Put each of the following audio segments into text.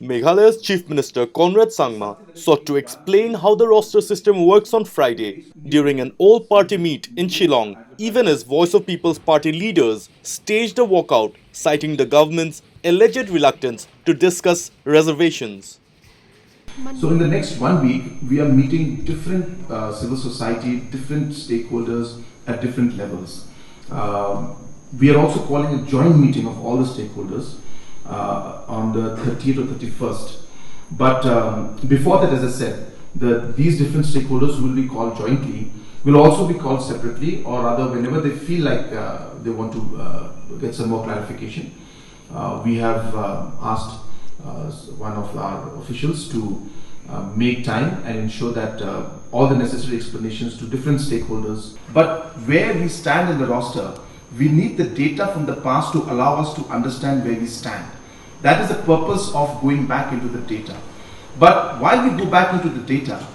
Meghalaya's Chief Minister Conrad Sangma sought to explain how the roster system works on Friday during an all-party meet in Shillong. Even as Voice of People's Party leaders staged a walkout, citing the government's alleged reluctance to discuss reservations. So in the next 1 week, we are meeting different civil society, different stakeholders at different levels. We are also calling a joint meeting of all the stakeholders on the 30th or 31st. But before that, as I said, these different stakeholders will be called jointly, will also be called separately, or rather whenever they feel like they want to get some more clarification. We have asked one of our officials to make time and ensure that all the necessary explanations to different stakeholders. But where we stand in the roster, we need the data from the past to allow us to understand where we stand. That is the purpose of going back into the data. But while we go back into the data,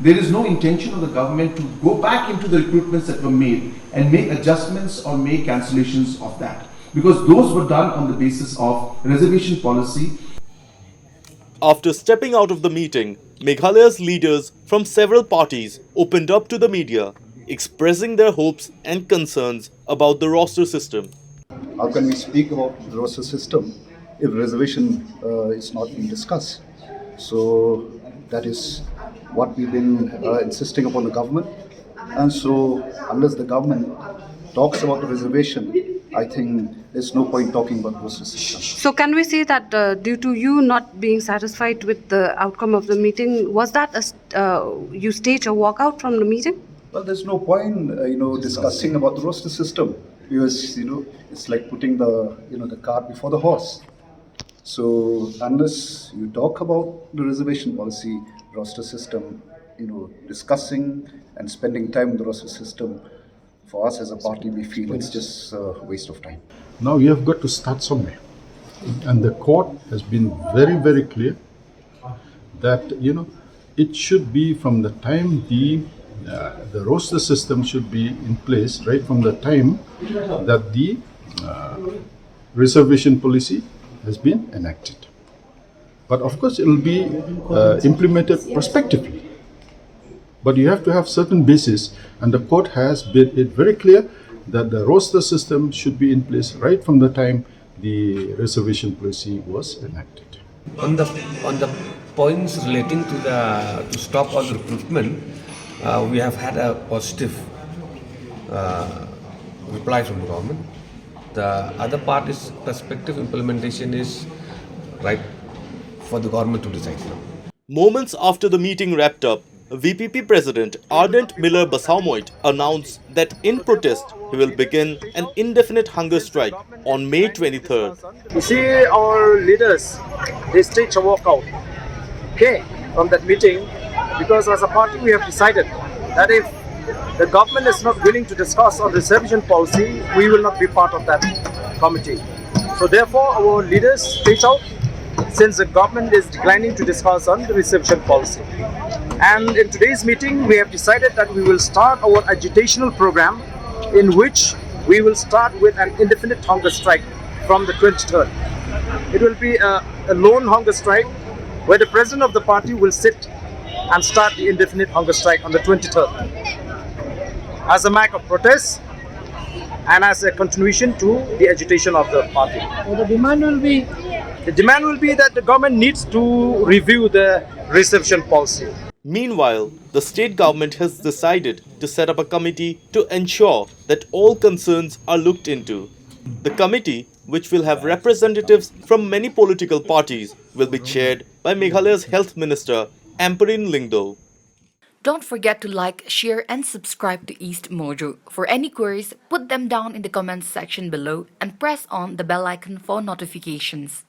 there is no intention of the government to go back into the recruitments that were made and make adjustments or make cancellations of that. Because those were done on the basis of reservation policy. After stepping out of the meeting, Meghalaya's leaders from several parties opened up to the media, expressing their hopes and concerns about the roster system. How can we speak about the roster system if reservation is not being discussed? So that is what we've been insisting upon the government. And so unless the government talks about the reservation, I think there's no point talking about roster system. So can we say that due to you not being satisfied with the outcome of the meeting, was that you staged a walkout from the meeting? Well, there's no point, discussing about the roster system because, it's like putting the cart before the horse. So unless you talk about the reservation policy, roster system, discussing and spending time in the roster system, for us as a party, we feel it's just a waste of time. Now you have got to start somewhere. And the court has been very, very clear that, it should be from the time the roster system should be in place, right from the time that the reservation policy has been enacted. But of course, it will be implemented prospectively. But you have to have certain basis, and the court has made it very clear that the roster system should be in place right from the time the reservation policy was enacted. On the points relating to stop all recruitment, we have had a positive reply from the government. The other part is prospective implementation is right for the government to decide now. Moments after the meeting wrapped up, VPP President Ardent Miller Basaumoit announced that in protest, he will begin an indefinite hunger strike on May 23rd. You see, our leaders, they staged a walkout, from that meeting, because as a party we have decided that if the government is not willing to discuss on reservation policy, we will not be part of that committee. So therefore, our leaders staged out since the government is declining to discuss on the reservation policy. And in today's meeting, we have decided that we will start our agitational program in which we will start with an indefinite hunger strike from the 23rd. It will be a lone hunger strike where the president of the party will sit and start the indefinite hunger strike on the 23rd as a mark of protest and as a continuation to the agitation of the party. So the demand will be? The demand will be that the government needs to review the reservation policy. Meanwhile, the state government has decided to set up a committee to ensure that all concerns are looked into. The committee, which will have representatives from many political parties, will be chaired by Meghalaya's Health Minister, Ampareen Lyngdoh. Don't forget to like, share and subscribe to East Mojo. For any queries, put them down in the comments section below and press on the bell icon for notifications.